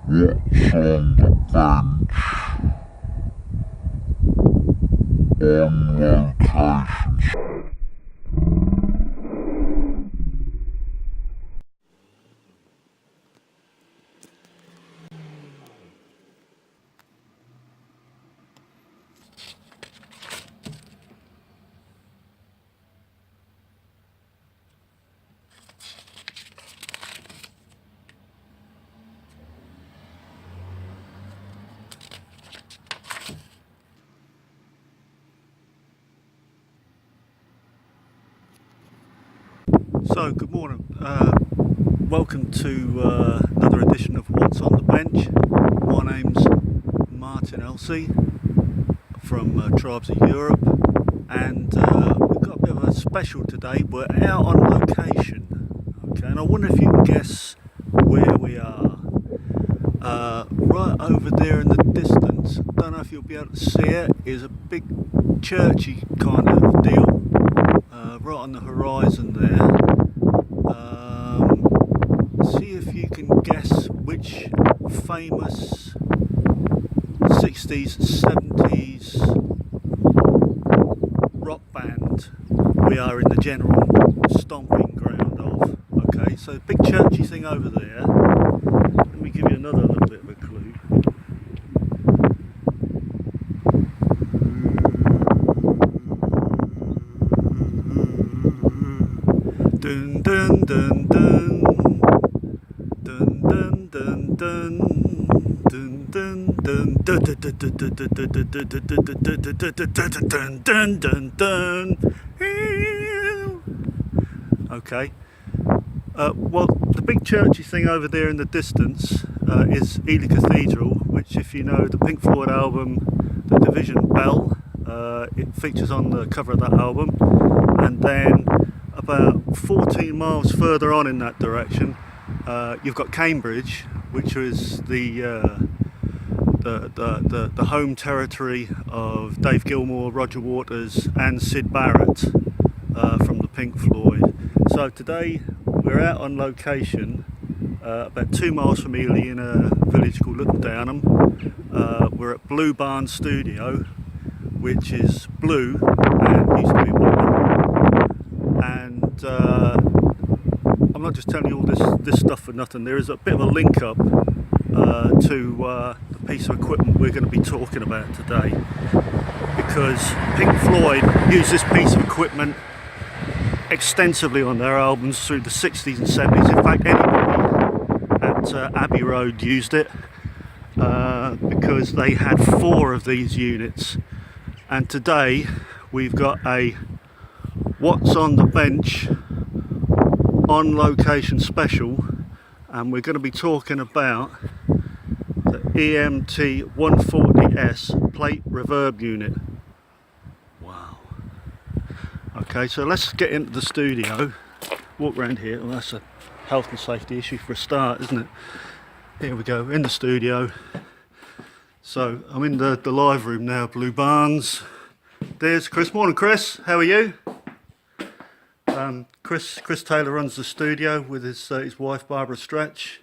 What's on the bench? On location. So, good morning. Welcome to another edition of What's on the Bench. My name's Martin Elsey from Tribes of Europe, and we've got a bit of a special today. We're out on location, okay, and I wonder if you can guess where we are. Right over there in the distance, don't know if you'll be able to see it, is a big churchy kind of deal, right on the horizon there. See if you can guess which famous 60s, 70s rock band we are in the general stomping ground of. Okay, so big churchy thing over there. Let me give you another little bit of a clue. Dun dun dun dun. Dun dun dun dun dun dun dun dun dun. Okay. Well, the big churchy thing over there in the distance is Ely Cathedral, which, if you know the Pink Floyd album, The Division Bell, it features on the cover of that album. And then about 14 miles further on in that direction, you've got Cambridge, which is the home territory of Dave Gilmour, Roger Waters and Syd Barrett from the Pink Floyd. So today we're out on location about 2 miles from Ely in a village called Little Downham. We're at Bluebarns Studio, which is blue and used to be white. And I'm not just telling you all this stuff for nothing. There is a bit of a link up to the piece of equipment we're going to be talking about today, because Pink Floyd used this piece of equipment extensively on their albums through the 60s and 70s. In fact, anybody at Abbey Road used it because they had 4 of these units. And today we've got a What's on the Bench on location special, and we're going to be talking about the EMT140s plate reverb unit. Wow. Okay, so let's get into the studio, walk around here. Well, that's a health and safety issue for a start, isn't it? Here we go, in the studio. So I'm in the live room now, Bluebarns. There's Chris. Morning, Chris. How are you? Chris Taylor runs the studio with his wife Barbara Stretch,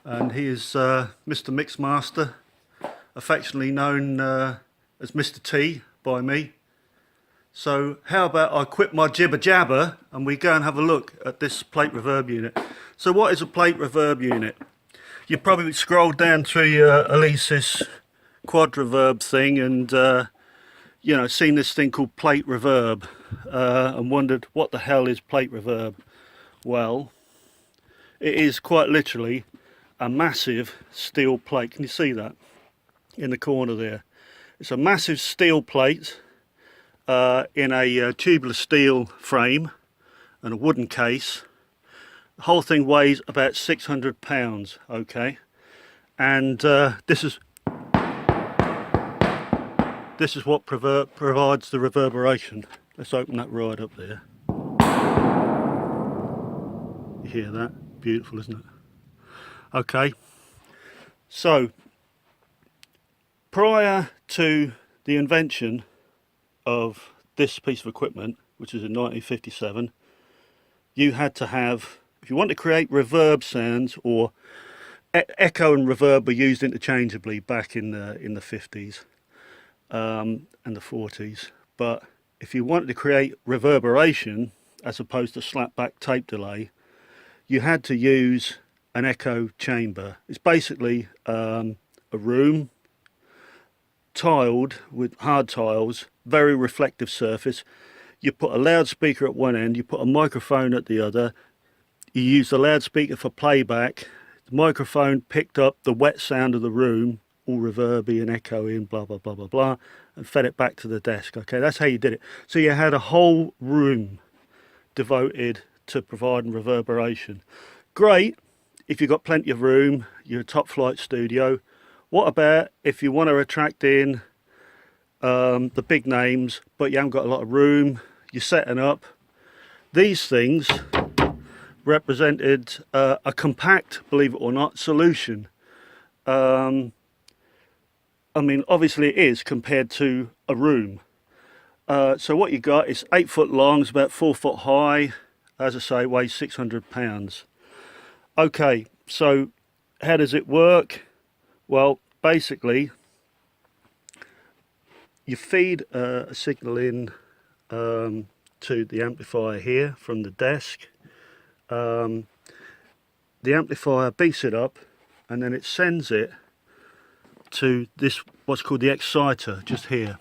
and he is Mr. Mixmaster, affectionately known as Mr. T by me. So how about I quit my jibber jabber and we go and have a look at this plate reverb unit. So what is a plate reverb unit? You probably scrolled down through your Alesis quad reverb thing and you know, seen this thing called plate reverb and wondered what the hell is plate reverb. Well, it is quite literally a massive steel plate. Can you see that in the corner there? It's a massive steel plate in a tubular steel frame and a wooden case. The whole thing weighs about 600 pounds, okay? And this is what provides the reverberation. Let's open that right up there. You hear that? Beautiful, isn't it? Okay. So, prior to the invention of this piece of equipment, which was in 1957, you had to have, if you want to create reverb sounds or echo and reverb were used interchangeably back in the 50s and the 40s. But if you wanted to create reverberation as opposed to slapback tape delay, you had to use an echo chamber. It's basically a room tiled with hard tiles, very reflective surface. You put a loudspeaker at one end, you put a microphone at the other, you use the loudspeaker for playback. The microphone picked up the wet sound of the room, all reverby and echoing, blah, blah, blah, blah, blah, and fed it back to the desk. Okay, that's how you did it. So you had a whole room devoted to providing reverberation. Great if you've got plenty of room, you're a top flight studio. What about if you want to attract in the big names, but you haven't got a lot of room, you're setting up? These things represented a compact, believe it or not, solution. I mean, obviously it is compared to a room. So what you got is 8 foot long, it's about 4 foot high, as I say, weighs 600 pounds. Okay, so how does it work? Well, basically, you feed a signal in to the amplifier here from the desk. The amplifier beats it up, and then it sends it to this, what's called the exciter, just here.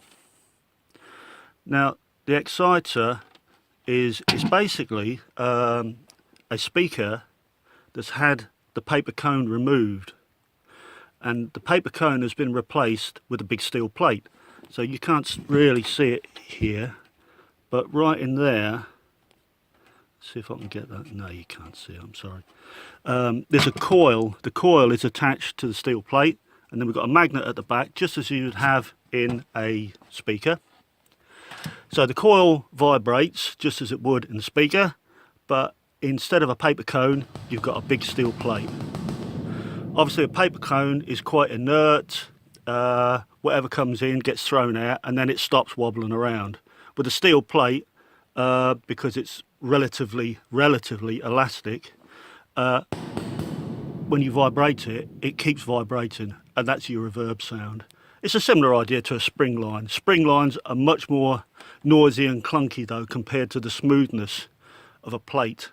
Now, the exciter is basically a speaker that's had the paper cone removed, and the paper cone has been replaced with a big steel plate. So you can't really see it here, but right in there, see if I can get that. No, you can't see it, I'm sorry. There's a coil. The coil is attached to the steel plate, and then we've got a magnet at the back, just as you would have in a speaker. So the coil vibrates just as it would in the speaker, but instead of a paper cone, you've got a big steel plate. Obviously a paper cone is quite inert. Whatever comes in gets thrown out, and then it stops wobbling around. With a steel plate, because it's relatively elastic, when you vibrate it, it keeps vibrating, and that's your reverb sound. It's a similar idea to a spring line. Spring lines are much more noisy and clunky though, compared to the smoothness of a plate.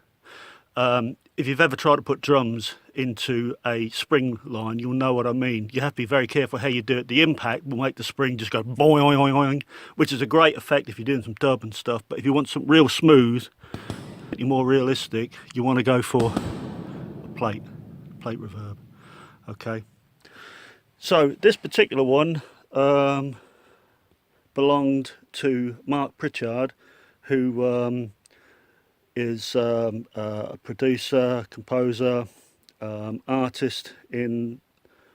If you've ever tried to put drums into a spring line, you'll know what I mean. You have to be very careful how you do it. The impact will make the spring just go boing, boing, boing, which is a great effect if you're doing some dub and stuff. But if you want some real smooth, you're more realistic, you want to go for a plate reverb. Okay. So this particular one belonged to Mark Pritchard, who is a producer, composer, artist in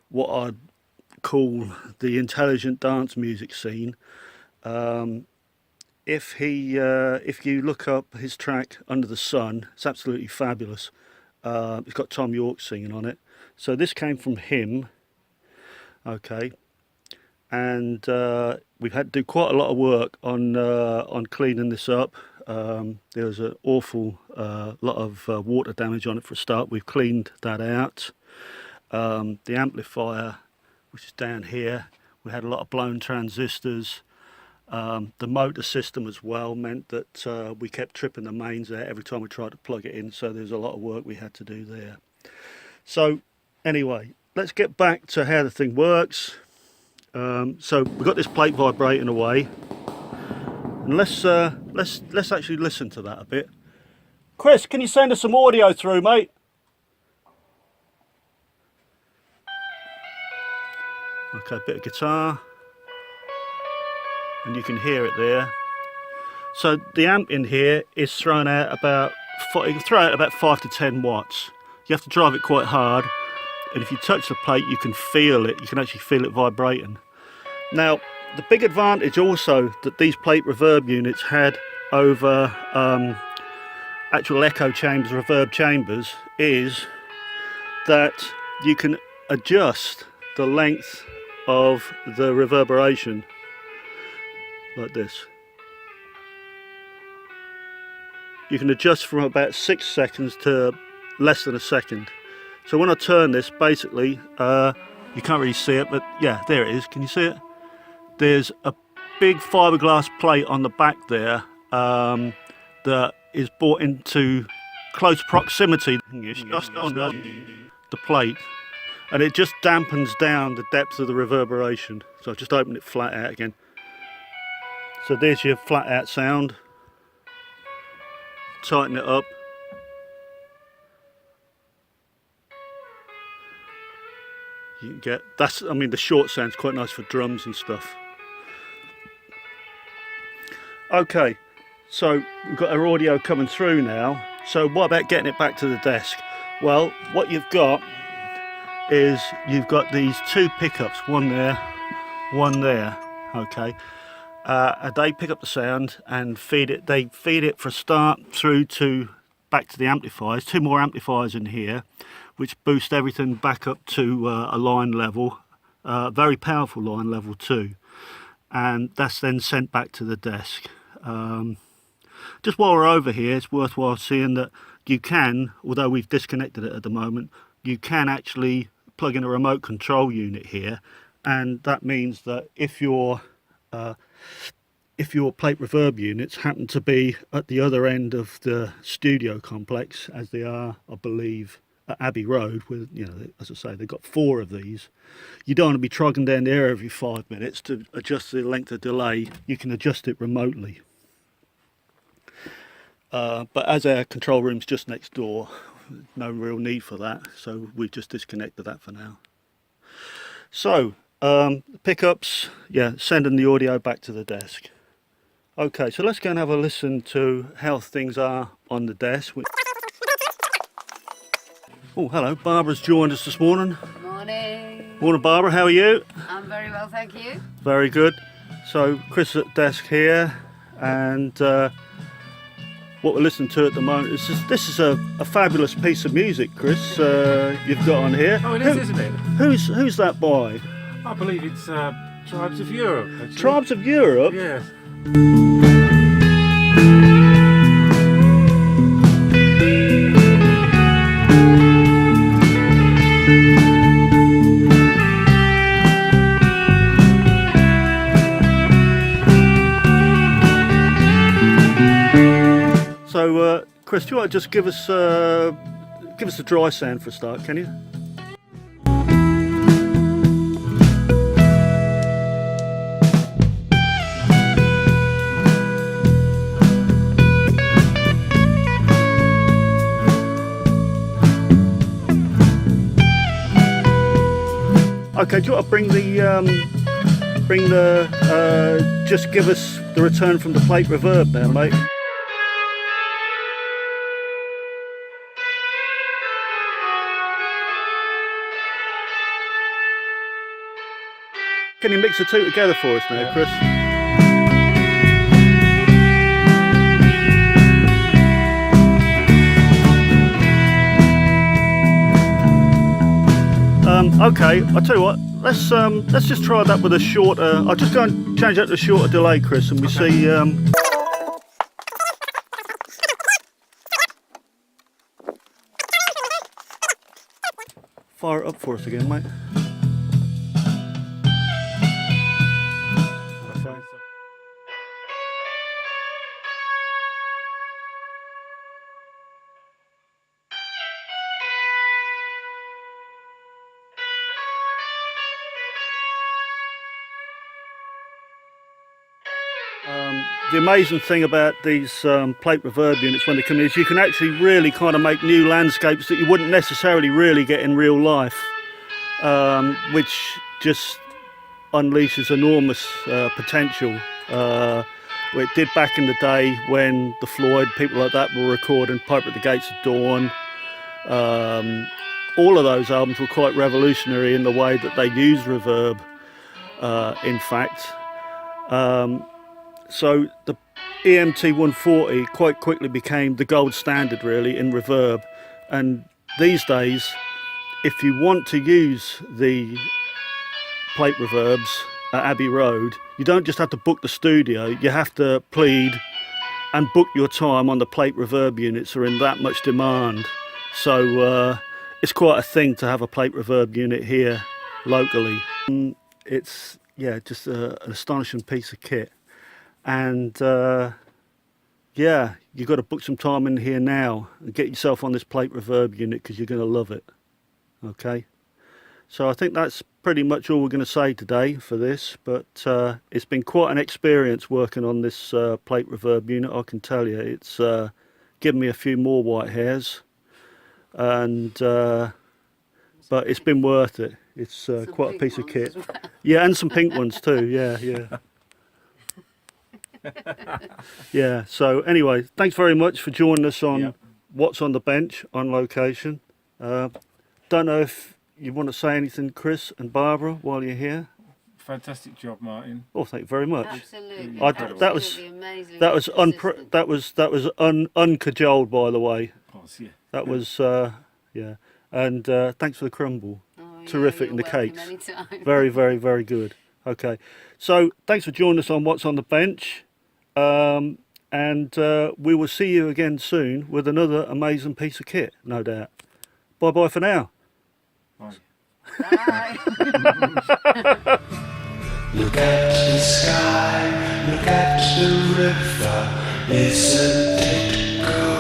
what I'd call the intelligent dance music scene. If you look up his track Under the Sun, it's absolutely fabulous. It's got Tom York singing on it. So this came from him. Okay, and we've had to do quite a lot of work on cleaning this up. There was an awful lot of water damage on it for a start. We've cleaned that out. The amplifier, which is down here, we had a lot of blown transistors. The motor system as well meant that we kept tripping the mains out every time we tried to plug it in, so there's a lot of work we had to do there. So anyway, let's get back to how the thing works. So we've got this plate vibrating away, and let's actually listen to that a bit. Chris, can you send us some audio through, mate? Okay, bit of guitar, and you can hear it there. So the amp in here is thrown out about 5 to 10 watts. You have to drive it quite hard, and if you touch the plate, you can feel it. You can actually feel it vibrating. Now, the big advantage also that these plate reverb units had over actual echo chambers, reverb chambers, is that you can adjust the length of the reverberation like this. You can adjust from about 6 seconds to less than a second. So when I turn this, basically, you can't really see it, but yeah, there it is. Can you see it? There's a big fiberglass plate on the back there that is brought into close proximity the plate, and it just dampens down the depth of the reverberation. So I've just opened it flat out again. So there's your flat out sound. Tighten it up. You can get, that's, I mean, the short sound's quite nice for drums and stuff. Okay, so we've got our audio coming through now. So what about getting it back to the desk? Well, what you've got is you've got these two pickups, one there, okay. They pick up the sound and feed it. They feed it for a start through to back to the amplifiers. Two more amplifiers in here, which boost everything back up to a line level, very powerful line level too, and that's then sent back to the desk. Just while we're over here, it's worthwhile seeing that you can, although we've disconnected it at the moment, you can actually plug in a remote control unit here, and that means that if your plate reverb units happen to be at the other end of the studio complex, as they are, I believe, at Abbey Road, with, you know, as I say, they've got 4 of these. You don't want to be trogging down there every 5 minutes to adjust the length of delay. You can adjust it remotely. But as our control room's just next door, no real need for that, so we've just disconnected that for now. So pickups, yeah, sending the audio back to the desk. Okay, so let's go and have a listen to how things are on the desk. Oh, hello, Barbara's joined us this morning. Morning. Morning, Barbara, how are you? I'm very well, thank you. Very good. So Chris at desk here, and what we're listening to at the moment is this is a fabulous piece of music, Chris, you've got on here. Oh, it is, isn't it? Who's that by? I believe it's Tribes of Europe, actually. Tribes of Europe? Yes. So, Chris, do you want to just give us a dry sound for a start, can you? Okay, do you want to bring the just give us the return from the plate reverb there, mate? Can you mix the two together for us now, Chris? Okay, I'll tell you what, let's just try that with a shorter, I'll just go and change that to a shorter delay, Chris, and we see fire it up for us again, mate. The amazing thing about these plate reverb units when they come in is you can actually really kind of make new landscapes that you wouldn't necessarily really get in real life, which just unleashes enormous potential. It did back in the day when the Floyd, people like that were recording Pipe at the Gates of Dawn. All of those albums were quite revolutionary in the way that they use reverb, in fact. So the EMT140 quite quickly became the gold standard really in reverb, and these days if you want to use the plate reverbs at Abbey Road, you don't just have to book the studio, you have to plead and book your time on the plate reverb units are in that much demand. So it's quite a thing to have a plate reverb unit here locally. It's just an astonishing piece of kit, and yeah, you've got to book some time in here now and get yourself on this plate reverb unit because you're going to love it. Okay, so I think that's pretty much all we're going to say today for this, but it's been quite an experience working on this plate reverb unit, I can tell you. It's given me a few more white hairs, and but it's been worth it. It's quite a piece of kit. Well. Yeah, and some pink ones too. Yeah. Yeah, so anyway, thanks very much for joining us on What's on the Bench on location. Don't know if you want to say anything, Chris and Barbara, while you're here. Fantastic job, Martin. Oh, thank you very much. Absolutely. That was amazing. that was uncajoled, by the way. Yeah. That was yeah, and thanks for the crumble. Oh, yeah, Terrific, you're and the welcome cakes. anytime. Very, very, very good. Okay, so thanks for joining us on What's on the Bench, and we will see you again soon with another amazing piece of kit, no doubt. Bye bye for now. Bye. Bye. Look at the sky, look at the river, isn't it good?